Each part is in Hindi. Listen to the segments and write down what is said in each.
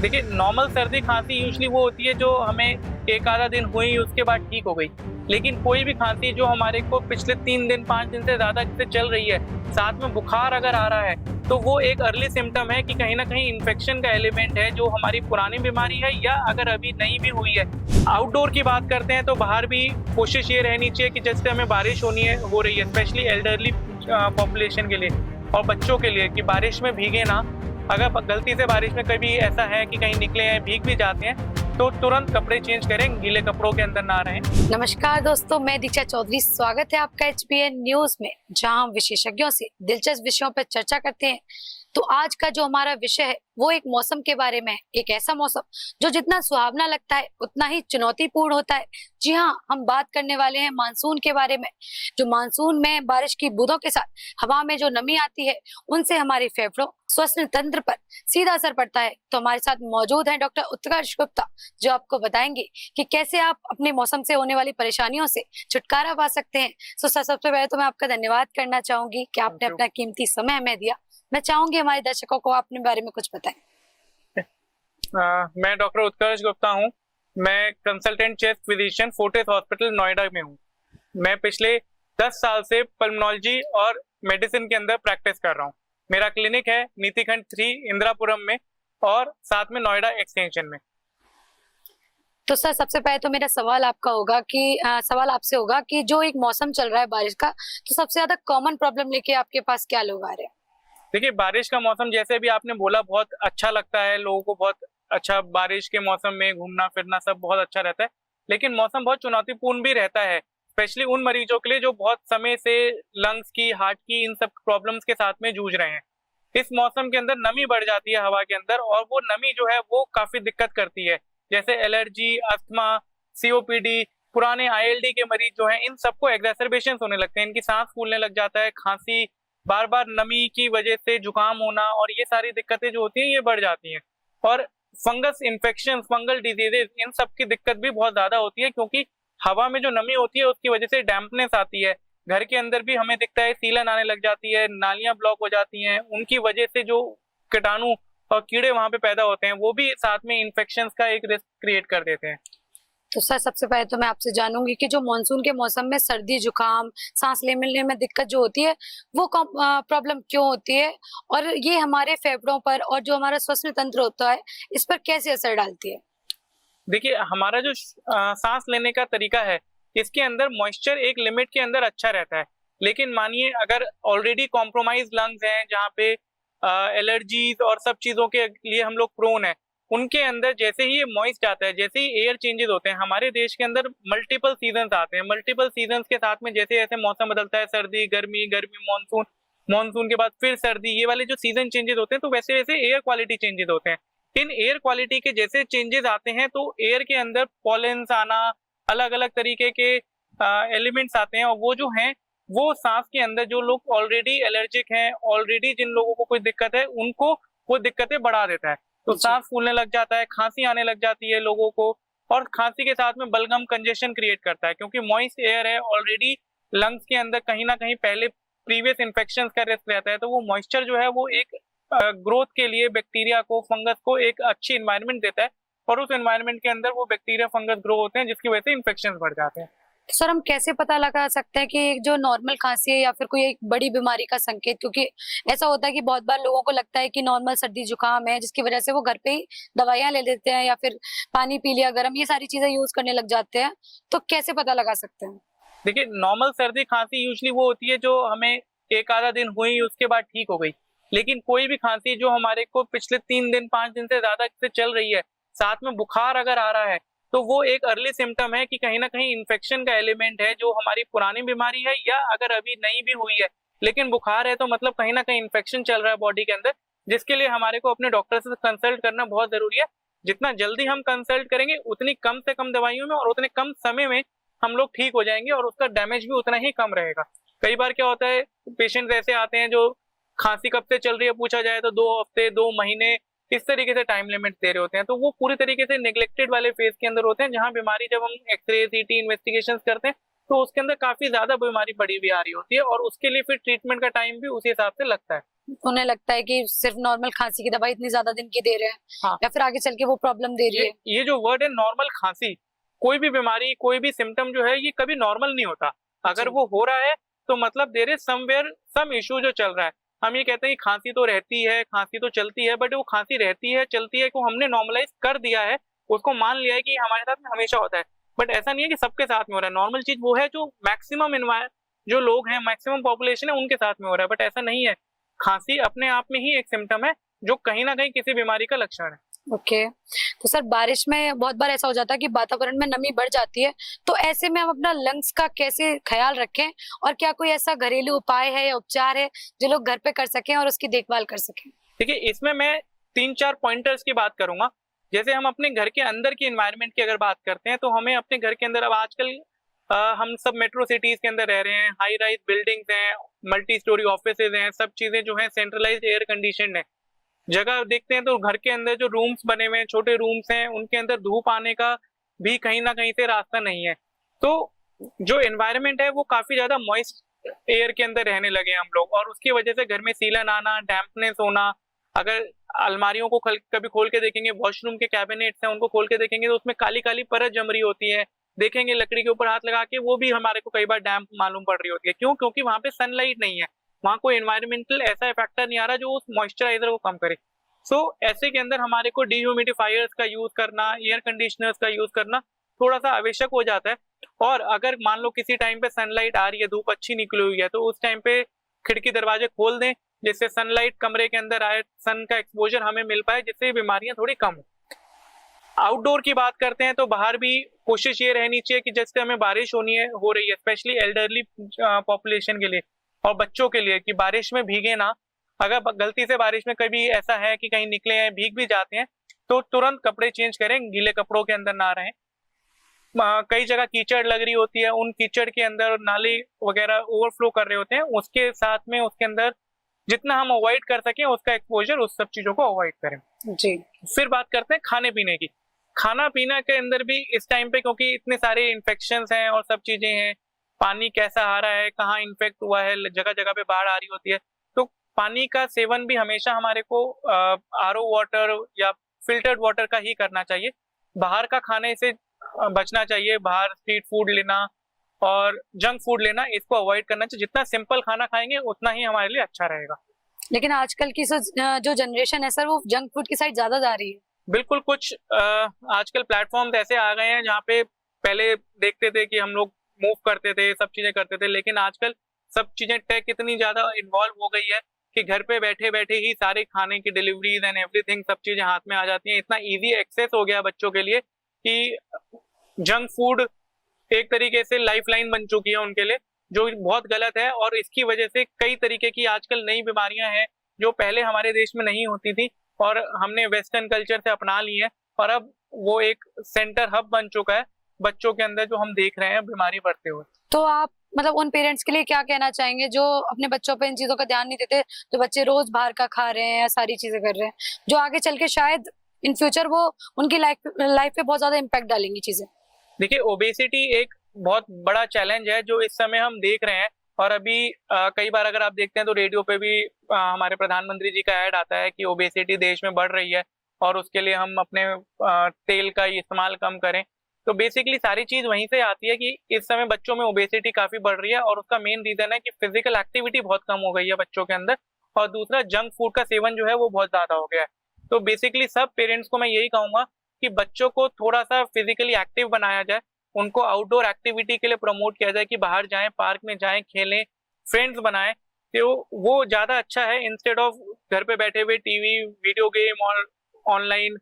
देखिए, नॉर्मल सर्दी खांसी यूजुअली वो होती है जो हमें एक आधा दिन हुई उसके बाद ठीक हो गई। लेकिन कोई भी खांसी जो हमारे को पिछले 3 दिन 5 दिन से ज़्यादा से चल रही है, साथ में बुखार अगर आ रहा है, तो वो एक अर्ली सिम्पटम है कि कहीं न कहीं इन्फेक्शन का एलिमेंट है जो हमारी पुरानी बीमारी है या अगर अभी नई भी हुई है। आउटडोर की बात करते हैं तो बाहर भी कोशिश ये रहनी चाहिए कि जैसे हमें बारिश हो रही है स्पेशली एल्डरली पॉपुलेशन के लिए और बच्चों के लिए कि बारिश में भीगे ना। अगर गलती से बारिश में कभी ऐसा है कि कहीं निकले हैं, भीग भी जाते हैं, तो तुरंत कपड़े चेंज करें, गीले कपड़ों के अंदर ना रहें। नमस्कार दोस्तों, मैं दीक्षा चौधरी। स्वागत है आपका HPN न्यूज में, जहां हम विशेषज्ञों से दिलचस्प विषयों पर चर्चा करते हैं। तो आज का जो हमारा विषय है वो एक मौसम के बारे में है। एक ऐसा मौसम जो जितना सुहावना लगता है उतना ही चुनौतीपूर्ण होता है। जी हाँ, हम बात करने वाले हैं मानसून के बारे में। जो मानसून में बारिश की बूंदों के साथ हवा में जो नमी आती है, उनसे हमारे फेफड़ों, श्वसन तंत्र पर सीधा असर पड़ता है। तो हमारे साथ मौजूद है डॉक्टर उत्कर्ष गुप्ता, जो आपको बताएंगे कि कैसे आप अपने मौसम से होने वाली परेशानियों से छुटकारा पा सकते हैं। तो सबसे पहले तो मैं आपका धन्यवाद करना चाहूंगी कि आपने अपना कीमती समय हमें दिया। मैं चाहूंगी हमारे दर्शकों को अपने बारे में कुछ बताएं। मैं डॉक्टर उत्कर्ष गुप्ता हूँ। मैं consultant chest physician Fortis hospital Noida में हूँ। मैं पिछले 10 साल से पल्मोनोलॉजी और मेडिसिन के अंदर प्रैक्टिस कर रहा हूँ। मेरा क्लिनिक है नीतिखंड 3 इंदिरापुरम में और साथ में नोएडा एक्सटेंशन में। तो सर, सबसे पहले तो मेरा सवाल आपसे होगा कि जो एक मौसम चल रहा है बारिश का, तो सबसे ज्यादा कॉमन प्रॉब्लम लेके आपके पास क्या लोग आ रहे हैं? देखिए, बारिश का मौसम जैसे भी आपने बोला बहुत अच्छा लगता है लोगों को, बहुत अच्छा। बारिश के मौसम में घूमना फिरना सब बहुत अच्छा रहता है, लेकिन मौसम बहुत चुनौतीपूर्ण भी रहता है, स्पेशली उन मरीजों के लिए जो बहुत समय से लंग्स की, हार्ट की, इन सब प्रॉब्लम्स के साथ में जूझ रहे हैं। इस मौसम के अंदर नमी बढ़ जाती है हवा के अंदर और वो नमी जो है वो काफी दिक्कत करती है, जैसे एलर्जी, अस्थमा, COPD। पुराने ILD के मरीज जो हैं इन सबको एग्जैसरबेशन होने लगते हैं, इनकी सांस फूलने लग जाता है, खांसी, बार बार नमी की वजह से जुकाम होना और ये सारी दिक्कतें जो होती हैं ये बढ़ जाती हैं। और फंगस इन्फेक्शन, फंगल डिजीजेज, इन सब की दिक्कत भी बहुत ज्यादा होती है, क्योंकि हवा में जो नमी होती है उसकी वजह से डैम्पनेस आती है। घर के अंदर भी हमें दिखता है सीलन आने लग जाती है, नालियां ब्लॉक हो जाती हैं, उनकी वजह से जो कीटाणु और कीड़े वहां पे पैदा होते हैं वो भी साथ में इन्फेक्शन का एक रिस्क क्रिएट कर देते हैं। तो सर, सबसे पहले तो मैं आपसे जानूंगी कि जो मानसून के मौसम में सर्दी, जुकाम, सांस लेने में दिक्कत जो होती है, वो प्रॉब्लम क्यों होती है, और ये हमारे फेफड़ों पर और जो हमारा श्वसन तंत्र होता है, इस पर कैसे असर डालती है? देखिए, हमारा जो सांस लेने का तरीका है इसके अंदर मॉइस्चर एक लिमिट के अंदर अच्छा रहता है, लेकिन मानिए अगर ऑलरेडी कॉम्प्रोमाइज लंग्स हैं जहाँ पे एलर्जीज और सब चीजों के लिए हम लोग प्रोन है, उनके अंदर जैसे ही ये मॉइस्ट आता है, जैसे ही एयर चेंजेस होते हैं, हमारे देश के अंदर मल्टीपल सीजन्स आते हैं, मल्टीपल सीजन्स के साथ में जैसे जैसे मौसम बदलता है, सर्दी, गर्मी, गर्मी, मानसून, मानसून के बाद फिर सर्दी, ये वाले जो सीजन चेंजेस होते हैं, तो वैसे वैसे एयर क्वालिटी चेंजेस होते हैं। इन एयर क्वालिटी के जैसे चेंजेस आते हैं तो एयर के अंदर पॉलेंस आना, अलग अलग तरीके के एलिमेंट्स आते हैं, और वो जो हैं वो सांस के अंदर जो लोग ऑलरेडी एलर्जिक हैं, ऑलरेडी जिन लोगों को कोई दिक्कत है, उनको वो दिक्कतें बढ़ा देता है। तो सांस फूलने लग जाता है, खांसी आने लग जाती है लोगों को, और खांसी के साथ में बलगम कंजेशन क्रिएट करता है, क्योंकि मॉइस्ट एयर है ऑलरेडी। लंग्स के अंदर कहीं ना कहीं पहले प्रीवियस इन्फेक्शन का रिस्क रहता है, तो वो मॉइस्चर जो है वो एक ग्रोथ के लिए बैक्टीरिया को, फंगस को एक अच्छी एनवायरनमेंट देता है, और उस एनवायरनमेंट के अंदर वो बैक्टीरिया, फंगस ग्रो होते हैं, जिसकी वजह से इन्फेक्शन बढ़ जाते हैं। तो सर, हम कैसे पता लगा सकते हैं कि एक जो नॉर्मल खांसी है या फिर कोई एक बड़ी बीमारी का संकेत? क्योंकि ऐसा होता है कि बहुत बार लोगों को लगता है कि नॉर्मल सर्दी जुकाम है, जिसकी वजह से वो घर पे ही दवाइयां ले लेते हैं या फिर पानी पी लिया गर्म, ये सारी चीजें यूज करने लग जाते हैं। तो कैसे पता लगा सकते हैं? देखिए, नॉर्मल सर्दी खांसी यूजुअली वो होती है जो हमें एक आधा दिन हुई उसके बाद ठीक हो गई। लेकिन कोई भी खांसी जो हमारे को पिछले 3 दिन 5 दिन से ज्यादा से चल रही है, साथ में बुखार अगर आ रहा है, तो वो एक अर्ली सिम्टम है कि कहीं ना कहीं इन्फेक्शन का एलिमेंट है जो हमारी पुरानी बीमारी है, या अगर अभी नई भी हुई है लेकिन बुखार है, तो मतलब कहीं ना कहीं इन्फेक्शन चल रहा है बॉडी के अंदर, जिसके लिए हमारे को अपने डॉक्टर से कंसल्ट करना बहुत जरूरी है। जितना जल्दी हम कंसल्ट करेंगे उतनी कम से कम दवाइयों में और उतने कम समय में हम लोग ठीक हो जाएंगे, और उसका डैमेज भी उतना ही कम रहेगा। कई बार क्या होता है, पेशेंट ऐसे आते हैं जो खांसी कब से चल रही है पूछा जाए तो 2 हफ्ते, 2 महीने, इस तरीके से टाइम लिमिट दे रहे होते हैं, तो वो पूरी तरीके से नेग्लेक्टेड वाले फेज के अंदर होते हैं, जहां बीमारी जब हम एक्सरे, CT इन्वेस्टिगेशन करते हैं तो उसके अंदर काफी ज्यादा बीमारी बड़ी भी आ रही होती है, और उसके लिए फिर ट्रीटमेंट का टाइम भी उसी हिसाब से लगता है। उन्हें लगता है कि सिर्फ नॉर्मल खांसी की दवाई इतनी ज्यादा दिन की दे रहे हैं, हाँ। या फिर आगे चल के वो प्रॉब्लम दे रही है। ये जो वर्ड है नॉर्मल खांसी, कोई भी बीमारी, कोई भी सिम्टम जो है ये कभी नॉर्मल नहीं होता। अगर वो हो रहा है तो मतलब there is somewhere some issue जो चल रहा है। हम ये कहते हैं कि खांसी तो रहती है, खांसी तो चलती है, बट वो खांसी रहती है, चलती है को हमने नॉर्मलाइज कर दिया है, उसको मान लिया है कि हमारे साथ में हमेशा होता है। बट ऐसा नहीं है कि सबके साथ में हो रहा है। नॉर्मल चीज वो है जो मैक्सिमम जो लोग हैं, मैक्सिमम पॉपुलेशन है, उनके साथ में हो रहा है, बट ऐसा नहीं है। खांसी अपने आप में ही एक सिम्टम है जो कहीं ना कहीं किसी बीमारी का लक्षण है। ओके तो सर, बारिश में बहुत बार ऐसा हो जाता है कि वातावरण में नमी बढ़ जाती है, तो ऐसे में हम अपना लंग्स का कैसे ख्याल रखें, और क्या कोई ऐसा घरेलू उपाय है या उपचार है जो लोग घर पे कर सकें और उसकी देखभाल कर सकें? देखिए, इसमें मैं 3-4 पॉइंटर्स की बात करूंगा। जैसे हम अपने घर के अंदर की एनवायरनमेंट की अगर बात करते हैं तो हमें अपने घर के अंदर, अब आजकल हम सब मेट्रो सिटीज के अंदर रह रहे हैं, हाई राइज बिल्डिंग्स हैं, मल्टी स्टोरी ऑफिसेज हैं, सब चीजें जो हैं सेंट्रलाइज्ड एयर कंडीशनड है। जगह देखते हैं तो घर के अंदर जो रूम्स बने हुए हैं, छोटे रूम्स हैं, उनके अंदर धूप आने का भी कहीं ना कहीं से रास्ता नहीं है। तो जो एनवायरनमेंट है वो काफी ज्यादा मॉइस्ट एयर के अंदर रहने लगे हैं हम लोग, और उसकी वजह से घर में सीलन आना, डैम्पनेस होना। अगर अलमारियों को कभी खोल के देखेंगे, वॉशरूम के कैबिनेट्स हैं उनको खोल के देखेंगे तो उसमें काली काली परत जम रही होती है। देखेंगे लकड़ी के ऊपर हाथ लगा के, वो भी हमारे को कई बार डैम्प मालूम पड़ रही होती है। क्यों? क्योंकि वहां पे सनलाइट नहीं है, वहां कोई एनवायरमेंटल ऐसा फैक्टर नहीं आ रहा जो उस मॉइस्चराइजर को कम करे। सो ऐसे के अंदर हमारे को डिह्यूमिडिफायर्स का यूज करना, एयर कंडीशनर्स का यूज करना थोड़ा सा आवश्यक हो जाता है। और अगर मान लो किसी टाइम पे सनलाइट आ रही है, धूप अच्छी निकली हुई है, तो उस टाइम पे खिड़की दरवाजे खोल दें जिससे सनलाइट कमरे के अंदर आए, सन का एक्सपोजर हमें मिल पाए, जिससे बीमारियां थोड़ी कम हो। आउटडोर की बात करते हैं तो बाहर भी कोशिश ये रहनी चाहिए कि जैसे हमें बारिश हो रही है, स्पेशली एल्डरली पॉपुलेशन के लिए और बच्चों के लिए, कि बारिश में भीगे ना। अगर गलती से बारिश में कभी ऐसा है कि कहीं निकले हैं, भीग भी जाते हैं, तो तुरंत कपड़े चेंज करें, गीले कपड़ों के अंदर ना रहें। कई जगह कीचड़ लग रही होती है, उन कीचड़ के अंदर नाली वगैरह ओवरफ्लो कर रहे होते हैं, उसके साथ में उसके अंदर जितना हम अवॉइड कर सकें उसका एक्सपोजर, उस सब चीजों को अवॉइड करें। जी। फिर बात करते हैं खाने पीने की। खाना पीना के अंदर भी इस टाइम पे, क्योंकि इतने सारे इन्फेक्शंस हैं और सब चीजें हैं, पानी कैसा आ रहा है, कहाँ इन्फेक्ट हुआ है, जगह जगह पे बाढ़ आ रही होती है, तो पानी का सेवन भी हमेशा हमारे को आरओ वाटर या फिल्टर्ड वाटर का ही करना चाहिए। बाहर का खाने से बचना चाहिए, बाहर स्ट्रीट फूड लेना और जंक फूड लेना, इसको अवॉइड करना चाहिए। जितना सिंपल खाना खाएंगे उतना ही हमारे लिए अच्छा रहेगा। लेकिन आजकल की जो जनरेशन है सर, वो जंक फूड की साइड ज्यादा जा रही है। बिल्कुल, कुछ आजकल प्लेटफॉर्म्स ऐसे आ गए हैं जहाँ पे पहले देखते थे कि हम लोग मूव करते थे, सब चीजें करते थे, लेकिन आजकल सब चीजें टेक इतनी ज्यादा इन्वॉल्व हो गई है कि घर पे बैठे बैठे ही सारे खाने की डिलीवरीज एंड एवरीथिंग, सब चीजें हाथ में आ जाती हैं। इतना इजी एक्सेस हो गया बच्चों के लिए कि जंक फूड एक तरीके से लाइफलाइन बन चुकी है उनके लिए, जो बहुत गलत है। और इसकी वजह से कई तरीके की आजकल नई बीमारियां हैं जो पहले हमारे देश में नहीं होती थी और हमने वेस्टर्न कल्चर से अपना ली है, और अब वो एक सेंटर हब बन चुका है बच्चों के अंदर, जो हम देख रहे हैं बीमारी बढ़ते हुए। तो आप मतलब उन पेरेंट्स के लिए क्या कहना चाहेंगे जो अपने बच्चों पे इन चीजों का ध्यान नहीं देते, जो बच्चे रोज बाहर का खा रहे हैं या सारी चीजें कर रहे हैं, जो आगे चल के शायद इन फ्यूचर वो उनकी लाइफ पे बहुत ज्यादा इम्पैक्ट डालेंगी चीजें? देखिए, ओबेसिटी एक बहुत बड़ा चैलेंज है जो इस समय हम देख रहे हैं। और अभी कई बार अगर आप देखते हैं तो रेडियो पे भी हमारे प्रधानमंत्री जी का ऐड आता है कि ओबेसिटी देश में बढ़ रही है और उसके लिए हम अपने तेल का इस्तेमाल कम करें। तो बेसिकली सारी चीज वहीं से आती है कि इस समय बच्चों में ओबेसिटी काफी बढ़ रही है, और उसका मेन रीजन है कि फिजिकल एक्टिविटी बहुत कम हो गई है बच्चों के अंदर, और दूसरा जंक फूड का सेवन जो है वो बहुत ज्यादा हो गया है। तो बेसिकली सब पेरेंट्स को मैं यही कहूंगा कि बच्चों को थोड़ा सा फिजिकली एक्टिव बनाया जाए, उनको आउटडोर एक्टिविटी के लिए प्रमोट किया जाए कि बाहर जाएं, पार्क में जाएं, खेलें, फ्रेंड्स बनाएं, तो वो ज्यादा अच्छा है इंस्टेड ऑफ घर पे बैठे हुए टीवी, वीडियो गेम और ऑनलाइन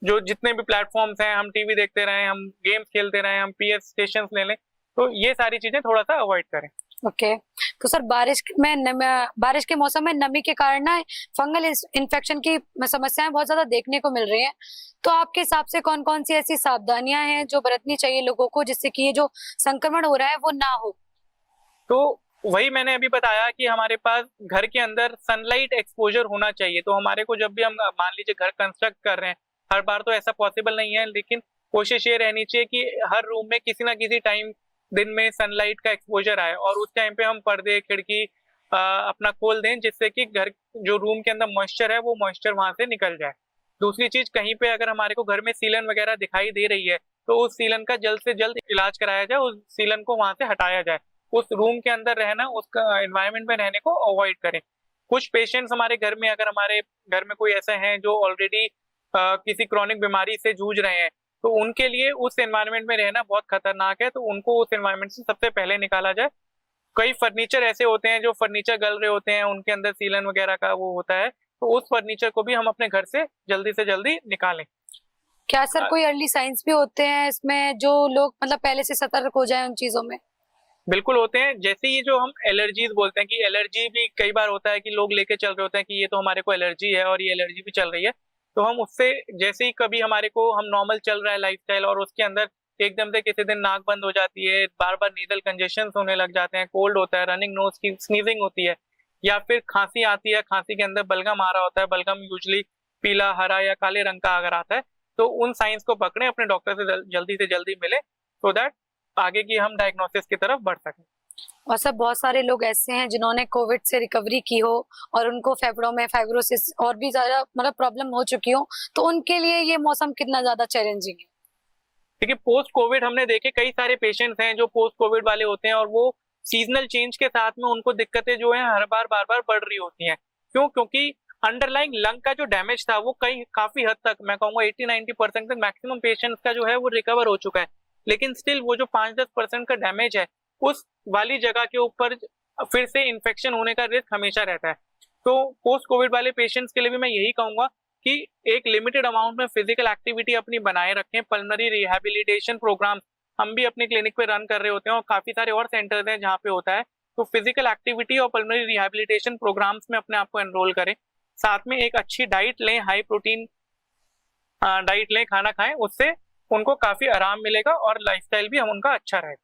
जो जितने भी प्लेटफॉर्म्स हैं, हम टीवी देखते रहें, हम गेम्स खेलते रहें, हम पीएस स्टेशंस ले लें। तो ये सारी चीजें थोड़ा सा अवॉइड करें। ओके तो सर, बारिश के मौसम में नमी के कारण ना फंगल इन्फेक्शन की समस्याएं बहुत ज्यादा देखने को मिल रही हैं। तो आपके हिसाब से कौन कौन सी ऐसी सावधानियां हैं जो बरतनी चाहिए लोगों को, जिससे कि ये जो संक्रमण हो रहा है वो ना हो? तो वही मैंने अभी बताया कि हमारे पास घर के अंदर सनलाइट एक्सपोजर होना चाहिए। तो हमारे को जब भी हम मान लीजिए घर कंस्ट्रक्ट कर रहे हैं, हर बार तो ऐसा पॉसिबल नहीं है, लेकिन कोशिश ये रहनी चाहिए कि हर रूम में किसी ना किसी टाइम दिन में सनलाइट का एक्सपोजर आए, और उस टाइम पे हम पर्दे, खिड़की अपना खोल दें, जिससे कि घर जो रूम के अंदर मॉइस्चर है वो मॉइस्चर वहां से निकल जाए। दूसरी चीज, कहीं पे अगर हमारे को घर में सीलन वगैरह दिखाई दे रही है तो उस सीलन का जल्द से जल्द इलाज कराया जाए, उस सीलन को वहां से हटाया जाए। उस रूम के अंदर रहना, उसका एनवायरनमेंट में रहने को अवॉइड करें। कुछ पेशेंट्स हमारे घर में, अगर हमारे घर में कोई ऐसे हैं जो ऑलरेडी किसी क्रॉनिक बीमारी से जूझ रहे हैं, तो उनके लिए उस एनवायरनमेंट में रहना बहुत खतरनाक है, तो उनको उस एनवायरनमेंट से सबसे पहले निकाला जाए। कई फर्नीचर ऐसे होते हैं जो फर्नीचर गल रहे होते हैं, उनके अंदर सीलन वगैरह का वो होता है, तो उस फर्नीचर को भी हम अपने घर से जल्दी निकालें। क्या सर कोई अर्ली साइंस भी होते हैं इसमें जो लोग मतलब पहले से सतर्क हो जाए उन चीजों में? बिल्कुल होते हैं। जैसे ये जो हम एलर्जीज बोलते हैं, कि एलर्जी भी कई बार होता है कि लोग लेके चल रहे होते हैं कि ये तो हमारे को एलर्जी है और ये एलर्जी भी चल रही है, तो हम उससे, जैसे ही कभी हमारे को, हम नॉर्मल चल रहा है लाइफस्टाइल और उसके अंदर एकदम से किसी दिन नाक बंद हो जाती है, बार बार नीजल कंजेशन होने लग जाते हैं, कोल्ड होता है, रनिंग नोज की स्नीजिंग होती है, या फिर खांसी आती है, खांसी के अंदर बलगम आ रहा होता है, बलगम यूजली पीला, हरा या काले रंग का अगर आता है, तो उन साइंस को पकड़े, अपने डॉक्टर से जल्दी मिले, सो दैट आगे की हम डायग्नोसिस की तरफ बढ़ सकें। और सर बहुत सारे लोग ऐसे हैं जिन्होंने कोविड से रिकवरी की हो और उनको फेफड़ों में फाइब्रोसिस और भी ज्यादा मतलब प्रॉब्लम हो चुकी हो, तो उनके लिए ये मौसम कितना ज्यादा चैलेंजिंग है? देखिए, पोस्ट कोविड हमने देखे कई सारे पेशेंट्स हैं जो पोस्ट कोविड वाले होते हैं, और वो सीजनल चेंज के साथ में उनको दिक्कतें जो है हर बार बढ़ रही होती हैं। क्यों? क्योंकि अंडरलाइंग लंग का जो डैमेज था वो काफी हद तक, मैं कहूंगा 80-90% तक मैक्सिमम पेशेंट्स का जो है वो रिकवर हो चुका है, लेकिन स्टिल वो जो 5-10% का डैमेज है, उस वाली जगह के ऊपर फिर से इन्फेक्शन होने का रिस्क हमेशा रहता है। तो पोस्ट कोविड वाले पेशेंट्स के लिए भी मैं यही कहूंगा कि एक लिमिटेड अमाउंट में फिजिकल एक्टिविटी अपनी बनाए रखें। पल्मोनरी रिहैबिलिटेशन प्रोग्राम हम भी अपने क्लिनिक पे रन कर रहे होते हैं, और काफी सारे और सेंटर्स हैं जहाँ पे होता है, तो फिजिकल एक्टिविटी और पल्मोनरी रिहैबिलिटेशन प्रोग्राम्स में अपने आप को एनरोल करें। साथ में एक अच्छी डाइट लें, हाई प्रोटीन डाइट लें, खाना खाएं, उससे उनको काफी आराम मिलेगा और लाइफस्टाइल भी हम उनका अच्छा रहेगा।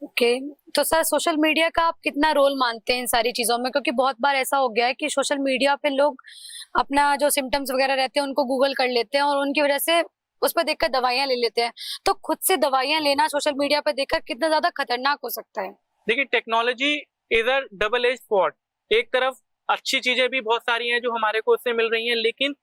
ओके तो सर सोशल मीडिया का आप कितना रोल मानते हैं इन सारी चीजों में? क्योंकि बहुत बार ऐसा हो गया है कि सोशल मीडिया पे लोग अपना जो सिम्टम्स वगैरह रहते हैं उनको गूगल कर लेते हैं और उनकी वजह से उस पर देखकर दवाइयां ले लेते हैं। तो खुद से दवाइयां लेना सोशल मीडिया पे देखकर कितना ज्यादा खतरनाक हो सकता है? देखिए, technology is a double edge sword. एक तरफ अच्छी चीजें भी बहुत सारी हैं जो हमारे को उससे मिल रही हैं, लेकिन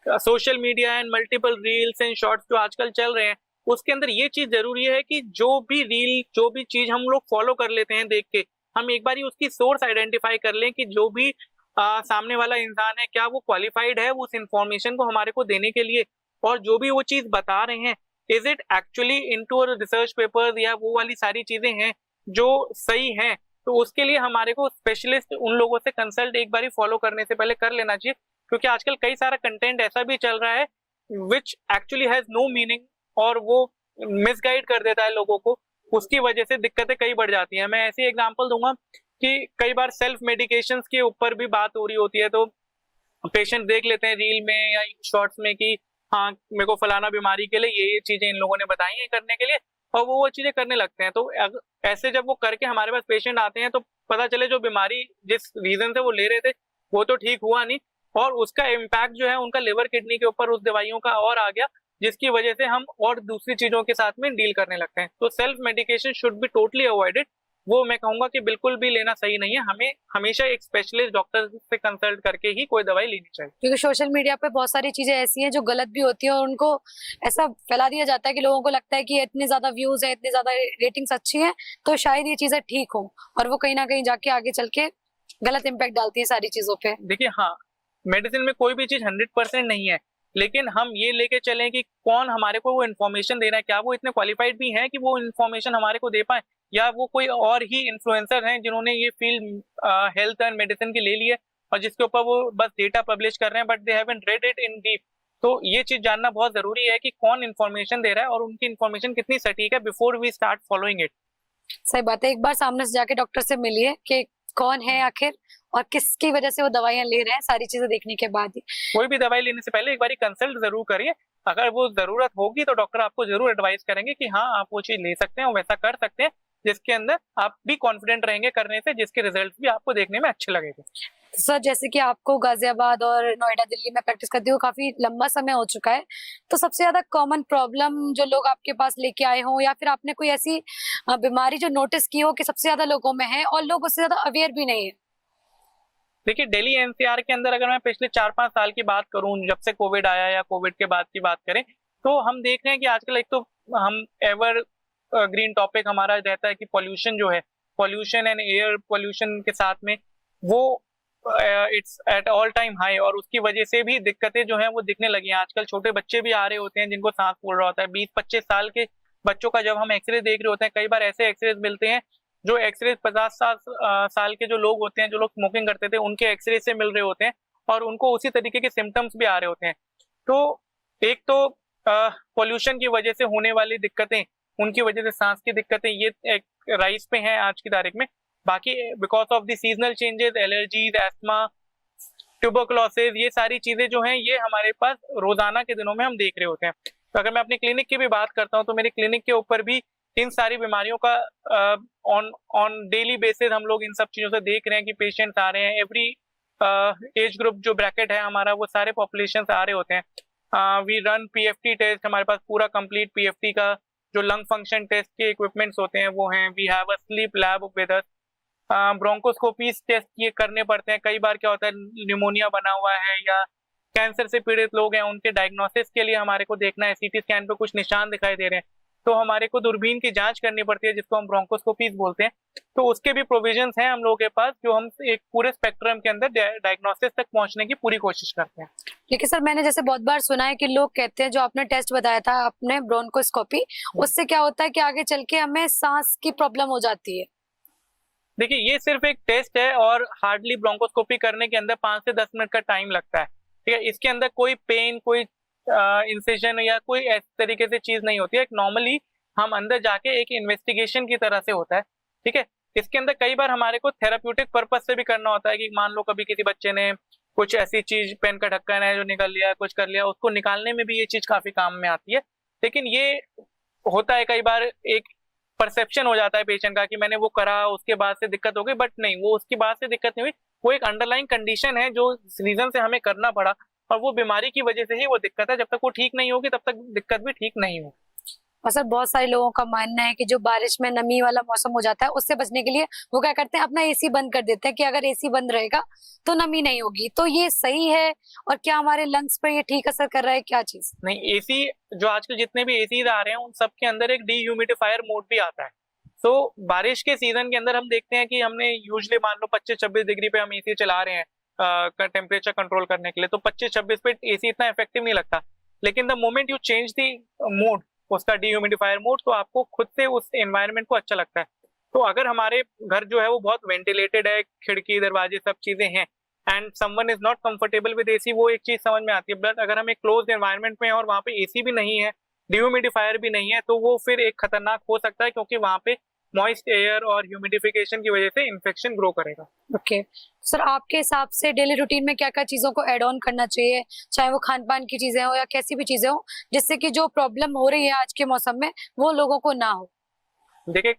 social media and multiple reels and shorts जो आजकल चल रहे हैं, उसके अंदर ये चीज जरूरी है कि जो भी रील, जो भी चीज हम लोग फॉलो कर लेते हैं देख के, हम एक बार ही उसकी सोर्स आइडेंटिफाई कर लें कि जो भी सामने वाला इंसान है, क्या वो क्वालिफाइड है उस इंफॉर्मेशन को हमारे को देने के लिए, और जो भी वो चीज बता रहे हैं, is it actually into research papers, या वो वाली सारी चीजें हैं जो सही हैं। तो उसके लिए हमारे को स्पेशलिस्ट उन लोगों से कंसल्ट एक बार फॉलो करने से पहले कर लेना चाहिए, क्योंकि आजकल कई सारा कंटेंट ऐसा भी चल रहा है which actually has no meaning, और वो मिसगाइड कर देता है लोगों को, उसकी वजह से दिक्कतें कई बढ़ जाती हैं। मैं ऐसी एग्जांपल दूंगा कि कई बार सेल्फ मेडिकेशंस के ऊपर भी बात हो रही होती है, तो पेशेंट देख लेते हैं रील में या शॉर्ट्स में कि हाँ, मेरे को फलाना बीमारी के लिए ये चीजें इन लोगों ने बताई हैं करने के लिए, और वो चीजें करने लगते हैं। तो ऐसे जब वो करके हमारे पास पेशेंट आते हैं, तो पता चले जो बीमारी जिस रीजन से वो ले रहे थे वो तो ठीक हुआ नहीं, और उसका इम्पैक्ट जो है उनका लिवर किडनी के ऊपर उस दवाइयों का और आ गया, जिसकी वजह से हम और दूसरी चीजों के साथ में डील करने लगते हैं। तो self medication should be totally avoided. वो मैं कहूंगा कि बिल्कुल भी लेना सही नहीं है। हमें हमेशा एक स्पेशलिस्ट डॉक्टर से कंसल्ट करके ही कोई दवाई लेनी चाहिए, क्योंकि सोशल मीडिया पे बहुत सारी चीजें ऐसी हैं जो गलत भी होती है और उनको ऐसा फैला दिया जाता है कि लोगों को लगता है कि इतने ज्यादा व्यूज है, इतनी ज्यादा रेटिंग्स अच्छी हैं, तो शायद ये चीजें ठीक हो, और वो कहीं ना कहीं जाके आगे चल के गलत इम्पैक्ट डालती है सारी चीजों पे। देखिए, हाँ, मेडिसिन में कोई भी चीज 100% नहीं है, लेकिन हम ये लेके चलें कि कौन हमारे को वो इन्फॉर्मेशन दे रहा है, क्या वो इतने क्वालिफाइड भी हैं कि वो इन्फॉर्मेशन हमारे को दे पाए, या वो कोई और ही इन्फ्लुएंसर हैं जिन्होंने ये फील्ड हेल्थ एंड मेडिसिन की ले ली है और जिसके ऊपर वो बस डेटा पब्लिश कर रहे हैं, but they haven't read it in deep. तो ये चीज जानना बहुत जरूरी है कि कौन इन्फॉर्मेशन दे रहा है और उनकी इन्फॉर्मेशन कितनी सटीक है before we start following it. सही बात है, एक बार सामने से जाके डॉक्टर से मिलिए कि कौन है आखिर और किसकी वजह से वो दवाइयां ले रहे हैं, सारी चीजें देखने के बाद ही। कोई भी दवाई लेने से पहले एक बार कंसल्ट जरूर करिए। अगर वो जरूरत होगी तो डॉक्टर आपको जरूर एडवाइस करेंगे कि हाँ, आप वो चीज ले सकते हैं और वैसा कर सकते हैं, जिसके अंदर आप भी कॉन्फिडेंट रहेंगे करने से, जिसके रिजल्ट भी आपको देखने में अच्छे लगेंगे। सर जैसे कि आपको गाजियाबाद और नोएडा, दिल्ली में प्रैक्टिस करते हुए काफी लंबा समय हो चुका है, तो सबसे ज्यादा कॉमन प्रॉब्लम जो लोग आपके पास लेके आए हों, या फिर आपने कोई ऐसी बीमारी जो नोटिस की हो कि सबसे ज्यादा लोगों में है और लोग उससे ज्यादा अवेयर भी नहीं है? देखिए दिल्ली एनसीआर के अंदर अगर मैं पिछले 4-5 साल की बात करूं, जब से कोविड आया या कोविड के बाद की बात करें, तो हम देख रहे हैं कि आजकल एक तो हम एवर ग्रीन टॉपिक हमारा रहता है कि पॉल्यूशन जो है, पॉल्यूशन एंड एयर पॉल्यूशन के साथ में वो it's at all time high, और उसकी वजह से भी दिक्कतें जो हैं वो दिखने लगी हैं। आजकल छोटे बच्चे भी आ रहे होते हैं जिनको सांस फूल रहा होता है। 20-25 साल के बच्चों का जब हम एक्सरे देख रहे होते हैं, कई बार ऐसे एक्सरे मिलते हैं जो एक्सरे 50 साल के जो लोग होते हैं, जो लोग स्मोकिंग करते थे, उनके एक्सरे से मिल रहे होते हैं और उनको उसी तरीके के सिम्टम्स भी आ रहे होते हैं। तो एक तो पॉल्यूशन की वजह से होने वाली दिक्कतें, उनकी वजह से सांस की दिक्कतें, ये एक राइज पे हैं आज की तारीख में। बाकी because of the seasonal changes, allergies, asthma, tuberculosis, ये सारी चीजें जो हैं ये हमारे पास रोजाना के दिनों में हम देख रहे होते हैं। तो अगर मैं अपनी क्लिनिक की भी बात करता हूँ तो मेरी क्लिनिक के ऊपर भी इन सारी बीमारियों का ऑन डेली बेसिस हम लोग इन सब चीजों से देख रहे हैं कि पेशेंट्स आ रहे हैं। एवरी एज ग्रुप जो ब्रैकेट है हमारा, वो सारे पॉपुलेशन आ रहे होते हैं। वी रन पीएफटी टेस्ट, हमारे पास पूरा कंप्लीट पीएफटी का जो लंग फंक्शन टेस्ट के इक्विपमेंट्स होते हैं वो हैं। We have a sleep lab with us. Bronchoscopies test ये करने पड़ते हैं। कई बार क्या होता है, निमोनिया बना हुआ है या कैंसर से पीड़ित लोग हैं, उनके डायग्नोसिस के लिए हमारे को देखना है, सीटी स्कैन पे कुछ निशान दिखाई दे रहे हैं तो हमारे को दूरबीन की जांच करनी पड़ती है, जिसको हम ब्रोंकोस्कोपीज बोलते हैं। तो उसके भी प्रोविजंस हैं हम लोगों के पास, जो हम एक पूरे स्पेक्ट्रम के अंदर डायग्नोसिस तक पहुंचने की पूरी कोशिश करते हैं। लेकिन सर मैंने जैसे बहुत बार सुना है कि लोग कहते हैं, जो आपने टेस्ट बताया था आपने ब्रोंकोस्कोपी, उससे क्या होता है कि आगे चल के हमें सांस की प्रॉब्लम हो जाती है। देखिए ये सिर्फ एक टेस्ट है और हार्डली ब्रोंकोस्कोपी करने के अंदर 5 से 10 मिनट का टाइम लगता है। ठीक है, इसके अंदर कोई पेन, कोई इंसिजन या कोई इस तरीके से चीज नहीं होती है। नॉर्मली हम अंदर जाके एक इन्वेस्टिगेशन की तरह से होता है। ठीक है, इसके अंदर कई बार हमारे को थेराप्यूटिक पर्पज से भी करना होता है कि मान लो कभी किसी बच्चे ने कुछ ऐसी चीज, पेन का ढक्कन है जो निकल लिया, कुछ कर लिया, उसको निकालने में भी ये चीज काफी काम में आती है। लेकिन ये होता है कई बार एक परसेप्शन हो जाता है पेशेंट का कि मैंने वो करा उसके बाद से दिक्कत हो गई, बट नहीं, वो उसके बाद से दिक्कत नहीं हुई, वो एक अंडरलाइन कंडीशन है जो रीजन से हमें करना पड़ा और वो बीमारी की वजह से ही वो दिक्कत है। जब तक वो ठीक नहीं होगी तब तक दिक्कत भी ठीक नहीं होगी। और सर बहुत सारे लोगों का मानना है कि जो बारिश में नमी वाला मौसम हो जाता है, उससे बचने के लिए वो क्या करते हैं, अपना एसी बंद कर देते हैं कि अगर एसी बंद रहेगा तो नमी नहीं होगी। तो ये सही है और क्या हमारे लंग्स पर ये ठीक असर कर रहा है, क्या चीज? नहीं, एसी जो आजकल जितने भी एसीज आ रहे हैं उन सब के अंदर एक डीह्यूमिडिफायर मोड भी आता है। तो बारिश के सीजन के अंदर हम देखते हैं कि हमने यूजली मान लो 25-26 डिग्री पे हम एसी चला रहे हैं टेम्परेचर कंट्रोल करने के लिए, तो 25-26 पे एसी इतना इफेक्टिव नहीं लगता। लेकिन the moment you change the mode, उसका डीह्यूमिडिफायर मोड, तो आपको खुद से उस एनवायरनमेंट को अच्छा लगता है। तो अगर हमारे घर जो है वो बहुत वेंटिलेटेड है, खिड़की दरवाजे सब चीजें हैं, and someone is not comfortable with AC, वो एक चीज समझ में आती है। बट अगर हम एक क्लोज एनवायरनमेंट में हैं और वहाँ पे एसी भी नहीं है, डिह्यूमिडिफायर भी नहीं है, तो वो फिर एक खतरनाक हो सकता है, क्योंकि वहाँ पे मॉइस्ट एयर और ह्यूमिडिफिकेशन की वजह से इन्फेक्शन ग्रो करेगा। ओके सर, आपके हिसाब से डेली रूटीन में क्या क्या चीजों को ऐड ऑन करना चाहिए, चाहे वो खान पान की चीजें हो या कैसी भी चीजें हो, जिससे कि जो प्रॉब्लम हो रही है आज के मौसम में वो लोगों को ना हो? देखिए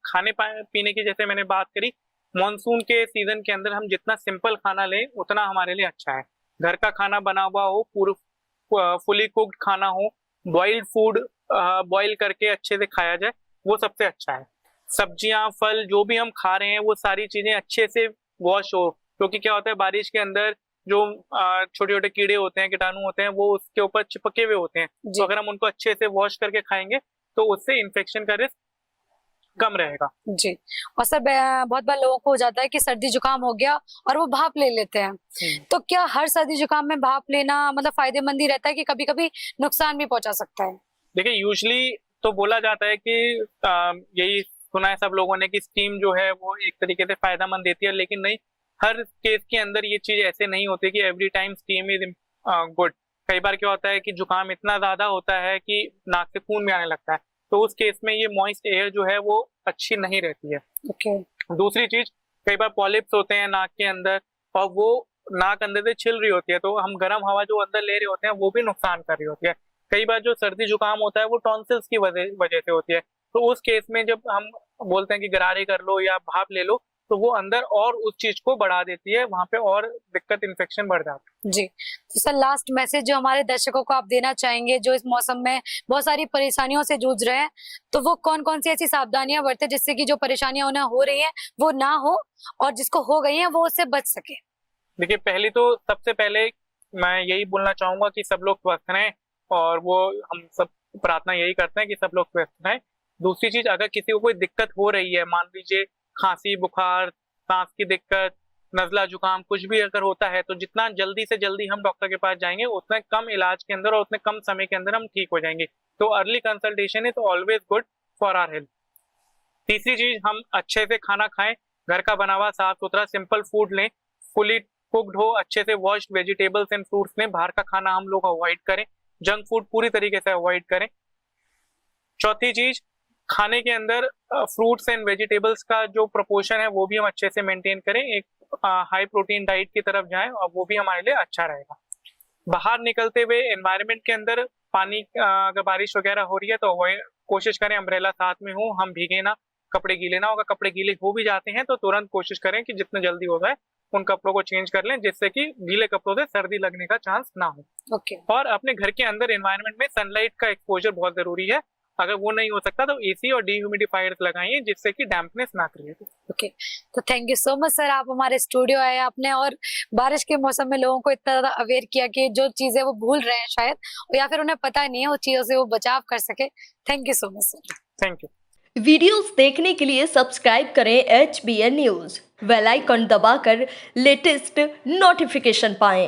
खाने पीने की जैसे मैंने बात करी, मॉनसून के सीजन के अंदर हम जितना सिंपल खाना लें उतना हमारे लिए अच्छा है। घर का खाना बना हुआ हो, पूरा फुली कुक्ड खाना हो, बॉइल्ड फूड बॉइल करके अच्छे से खाया जाए, वो सबसे अच्छा है। सब्जियां, फल जो भी हम खा रहे हैं वो सारी चीजें अच्छे से वॉश हो, क्योंकि क्या होता है बारिश के अंदर जो छोटे छोटे कीड़े होते हैं, कीटाणु होते हैं, वो उसके ऊपर चिपके हुए होते हैं। तो अगर हम उनको अच्छे से वॉश करके खाएंगे तो उससे इन्फेक्शन का रिस्क कम रहेगा। जी। और सर बहुत बार लोगों को हो जाता है कि सर्दी जुकाम हो गया और वो भाप ले लेते हैं, तो क्या हर सर्दी जुकाम में भाप लेना मतलब फायदेमंद ही रहता है कि कभी कभी नुकसान भी पहुंचा सकता है? देखिए यूजली तो बोला जाता है कि यही सुना है सब लोगों ने कि स्टीम जो है वो एक तरीके से फायदेमंद देती है, लेकिन नहीं, हर केस के अंदर ये चीज ऐसे नहीं होती कि every time steam is good. कई बार क्या होता है कि जुकाम इतना ज्यादा होता है कि नाक से खून भी आने लगता है, तो उस केस में ये मॉइस्ट एयर जो है वो अच्छी नहीं रहती है। ओके। दूसरी चीज, कई बार पॉलिप्स होते हैं नाक के अंदर और वो नाक अंदर से छिल रही होती है, तो हम गर्म हवा जो अंदर ले रहे होते हैं वो भी नुकसान कर रही होती है। कई बार जो सर्दी जुकाम होता है वो टॉन्सिल्स की वजह से होती है, तो उस केस में जब हम बोलते हैं कि गरारे कर लो या भाप ले लो, तो वो अंदर और उस चीज को बढ़ा देती है, वहां पे और दिक्कत, इन्फेक्शन बढ़ जाता है। जी। तो सर लास्ट मैसेज जो हमारे दर्शकों को आप देना चाहेंगे जो इस मौसम में बहुत सारी परेशानियों से जूझ रहे हैं, तो वो कौन कौन सी ऐसी सावधानियां बरते जिससे कि जो परेशानियां उन्हें हो रही हैं वो ना हो और जिसको हो गई हैं वो उससे बच सके? देखिए, पहली तो सबसे पहले मैं यही बोलना चाहूंगा कि सब लोग स्वस्थ रहें, और वो हम सब प्रार्थना यही करते हैं कि सब लोग स्वस्थ रहें। दूसरी चीज, अगर किसी को कोई दिक्कत हो रही है, मान लीजिए खांसी, बुखार, सांस की दिक्कत, नजला, जुकाम, कुछ भी अगर होता है, तो जितना जल्दी से जल्दी हम डॉक्टर के पास जाएंगे उतने कम इलाज के अंदर और उतने कम समय के अंदर हम ठीक हो जाएंगे। तो early consultation is always good for our health. तीसरी चीज, हम अच्छे से खाना खाएं, घर का बना हुआ साफ सुथरा सिंपल फूड लें, फुली कुक्ड हो, अच्छे से वॉश्ड वेजिटेबल्स एंड फ्रूट्स लें, बाहर का खाना हम लोग अवॉइड करें, जंक फूड पूरी तरीके से अवॉइड करें। चौथी चीज, खाने के अंदर फ्रूट्स एंड वेजिटेबल्स का जो प्रोपोर्शन है वो भी हम अच्छे से मेंटेन करें, एक हाई प्रोटीन डाइट की तरफ जाएं, और वो भी हमारे लिए अच्छा रहेगा। बाहर निकलते हुए एनवायरनमेंट के अंदर पानी, अगर बारिश वगैरह हो रही है तो कोशिश करें अम्ब्रेला साथ में हो, हम भीगे ना, कपड़े गीले ना होगा। कपड़े गीले हो भी जाते हैं तो तुरंत कोशिश करें कि जितना जल्दी हो जाए उन कपड़ों को चेंज कर लें, जिससे कि गीले कपड़ों से सर्दी लगने का चांस ना हो। ओके। और अपने घर के अंदर एनवायरनमेंट में सनलाइट का एक्सपोजर बहुत जरूरी है। अगर वो नहीं हो सकता तो एसी और डिह्यूमिडिफायर्स लगाइए, जिससे कि डैम्पनेस ना क्रिएट हो। ओके, तो thank you so much sir, आप हमारे स्टूडियो आए आपने, और बारिश के मौसम में लोगों को इतना ज्यादा अवेयर किया कि जो चीजें वो भूल रहे हैं शायद, या फिर उन्हें पता नहीं है, उस चीजों से वो बचाव कर सके। Thank you so much sir. Thank you. Videos देखने के लिए सब्सक्राइब करें HBN न्यूज़, बेल आइकन दबाकर लेटेस्ट नोटिफिकेशन पाएं।